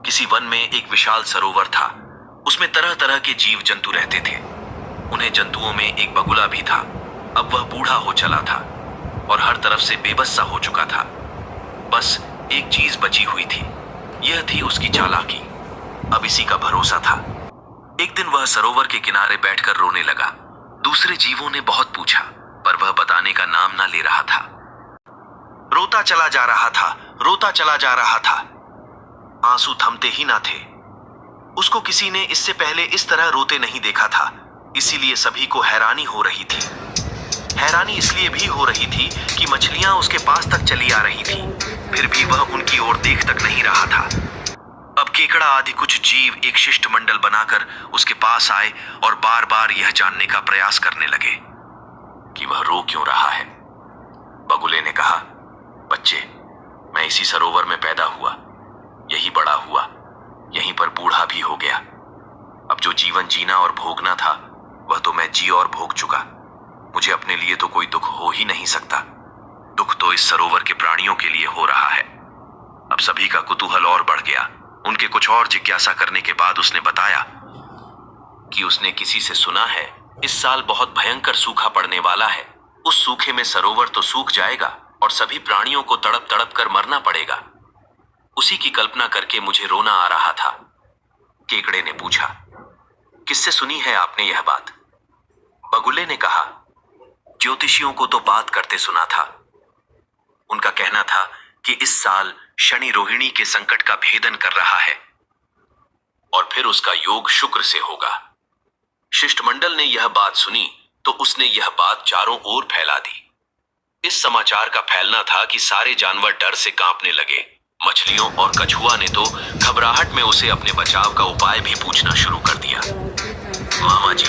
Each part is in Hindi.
किसी वन में एक विशाल सरोवर था। उसमें तरह तरह के जीव जंतु रहते थे। उन्हें जंतुओं में एक बगुला भी था। अब वह बूढ़ा हो चला था और हर तरफ से बेबस सा हो चुका था। बस एक चीज बची हुई थी, यह थी उसकी चालाकी। अब इसी का भरोसा था। एक दिन वह सरोवर के किनारे बैठकर रोने लगा। दूसरे जीवों ने बहुत पूछा, पर वह बताने का नाम ना ले रहा था। रोता चला जा रहा था, रोता चला जा रहा था। आंसू थमते ही ना थे। उसको किसी ने इससे पहले इस तरह रोते नहीं देखा था, इसीलिए सभी को हैरानी हो रही थी। हैरानी इसलिए भी हो रही थी कि मछलियां उसके पास तक चली आ रही थी, फिर भी वह उनकी ओर देख तक नहीं रहा था। अब केकड़ा आदि कुछ जीव एक शिष्टमंडल बनाकर उसके पास आए और बार बार यह जानने का प्रयास करने लगे कि वह रो क्यों रहा है। बगुले ने कहा, बच्चे, मैं इसी सरोवर में पैदा हुआ, यही बड़ा हुआ, यहीं पर बूढ़ा भी हो गया। अब जो जीवन जीना और भोगना था वह तो मैं जी और भोग चुका। मुझे अपने लिए तो कोई दुख हो ही नहीं सकता। दुख तो इस सरोवर के प्राणियों के लिए हो रहा है। अब सभी का कुतूहल और बढ़ गया। उनके कुछ और जिज्ञासा करने के बाद उसने बताया कि उसने किसी से सुना है इस साल बहुत भयंकर सूखा पड़ने वाला है। उस सूखे में सरोवर तो सूख जाएगा और सभी प्राणियों को तड़प तड़प कर मरना पड़ेगा। उसी की कल्पना करके मुझे रोना आ रहा था। केकड़े ने पूछा, किससे सुनी है आपने यह बात? बगुले ने कहा, ज्योतिषियों को तो बात करते सुना था। उनका कहना था कि इस साल शनि रोहिणी के संकट का भेदन कर रहा है और फिर उसका योग शुक्र से होगा। शिष्टमंडल ने यह बात सुनी तो उसने यह बात चारों ओर फैला दी। इस समाचार का फैलना था कि सारे जानवर डर से कांपने लगे। मछलियों और कछुआ ने तो घबराहट में उसे अपने बचाव का उपाय भी पूछना शुरू कर दिया। मामा जी,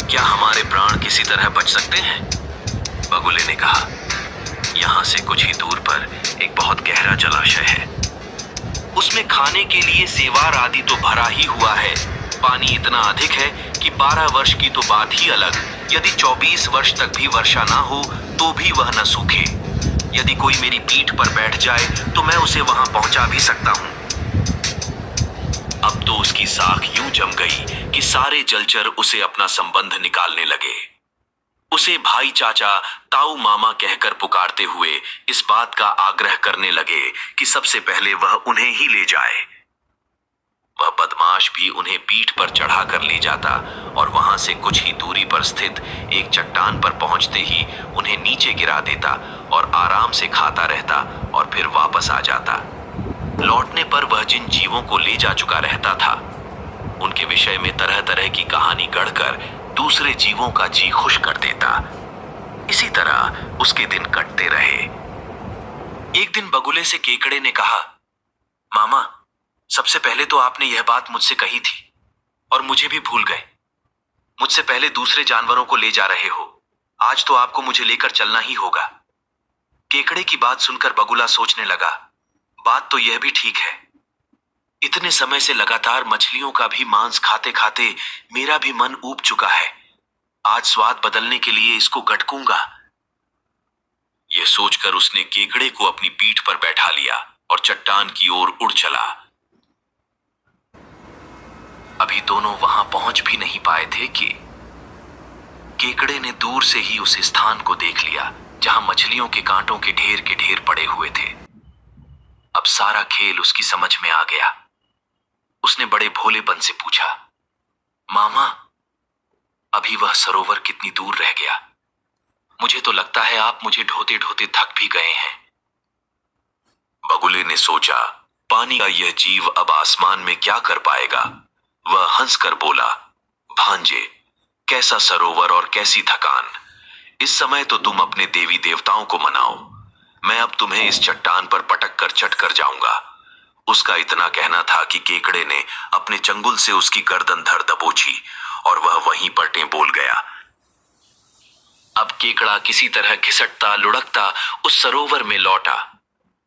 क्या हमारे प्राण किसी तरह बच सकते हैं? बगुले ने कहा, यहां से कुछ ही दूर पर एक बहुत गहरा जलाशय है। उसमें खाने के लिए सेवार आदि तो भरा ही हुआ है। पानी इतना अधिक है कि 12 वर्ष की तो बात ही अलग, यदि 24 वर्ष तक भी वर्षा ना हो तो भी वह न सूखे। यदि कोई मेरी पीठ पर बैठ जाए तो मैं उसे वहां पहुंचा भी सकता हूं। अब तो उसकी साख यूं जम गई कि सारे जलचर उसे अपना संबंध निकालने लगे। उसे भाई चाचा, ताऊ मामा कहकर पुकारते हुए इस बात का आग्रह करने लगे कि सबसे पहले वह उन्हें ही ले जाए। वह बदमाश भी उन्हें पीठ पर चढ़ाकर ले जाता और वहां से कुछ ही दूरी पर स्थित एक चट्टान पर पहुंचते ही उन्हें नीचे गिरा देता और आराम से खाता रहता और फिर वापस आ जाता। लौटने पर वह जिन जीवों को ले जा चुका रहता था उनके विषय में तरह तरह की कहानी गढ़कर दूसरे जीवों का जी खुश कर देता। इसी तरह उसके दिन कटते रहे। एक दिन बगुले से केकड़े ने कहा, मामा, सबसे पहले तो आपने यह बात मुझसे कही थी और मुझे भी भूल गए। मुझसे पहले दूसरे जानवरों को ले जा रहे हो, आज तो आपको मुझे लेकर चलना ही होगा। केकड़े की बात सुनकर बगुला सोचने लगा, बात तो यह भी ठीक है। इतने समय से लगातार मछलियों का भी मांस खाते खाते मेरा भी मन ऊब चुका है। आज स्वाद बदलने के लिए इसको गटकूंगा। यह सोचकर उसने केकड़े को अपनी पीठ पर बैठा लिया और चट्टान की ओर उड़ चला। अभी दोनों वहां पहुंच भी नहीं पाए थे कि केकड़े ने दूर से ही उस स्थान को देख लिया जहां मछलियों के कांटों के ढेर पड़े हुए थे। अब सारा खेल उसकी समझ में आ गया। उसने बड़े भोलेपन से पूछा, मामा, अभी वह सरोवर कितनी दूर रह गया? मुझे तो लगता है आप मुझे ढोते ढोते थक भी गए हैं। बगुले ने सोचा, पानी का यह जीव अब आसमान में क्या कर पाएगा। वह हंसकर बोला, भांजे, कैसा सरोवर और कैसी थकान। इस समय तो तुम अपने देवी देवताओं को मनाओ। मैं अब तुम्हें इस चट्टान पर पटक कर चट कर जाऊंगा। उसका इतना कहना था कि केकड़े ने अपने चंगुल से उसकी गर्दन धर दबोची और वह वहीं पर टें बोल गया। अब केकड़ा किसी तरह घिसटता लुढ़कता उस सरोवर में लौटा।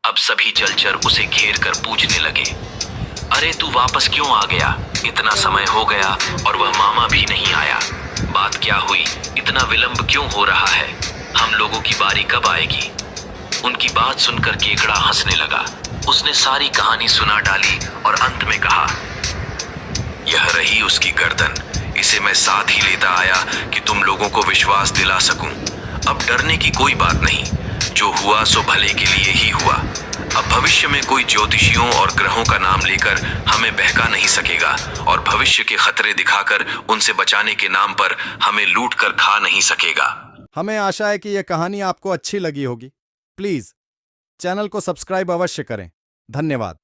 अब सभी जलचर उसे घेर कर पूछने लगे, अरे तू वापस क्यों आ गया? इतना समय हो गया और वह मामा भी नहीं आया। बात क्या हुई? इतना विलंब क्यों हो रहा है? हम लोगों की बारी कब आएगी? उनकी बात सुनकर केकड़ा हंसने लगा। उसने सारी कहानी सुना डाली और अंत में कहा, यह रही उसकी गर्दन। इसे मैं साथ ही लेता आया कि तुम लोगों को विश्वास दिला सकूं। अब डरने की कोई बात नहीं, जो हुआ सो भले के लिए ही हुआ। अब भविष्य में कोई ज्योतिषियों और ग्रहों का नाम लेकर हमें बहका नहीं सकेगा और भविष्य के खतरे दिखाकर उनसे बचाने के नाम पर हमें लूट कर खा नहीं सकेगा। हमें आशा है कि यह कहानी आपको अच्छी लगी होगी। प्लीज चैनल को सब्सक्राइब अवश्य करें। धन्यवाद।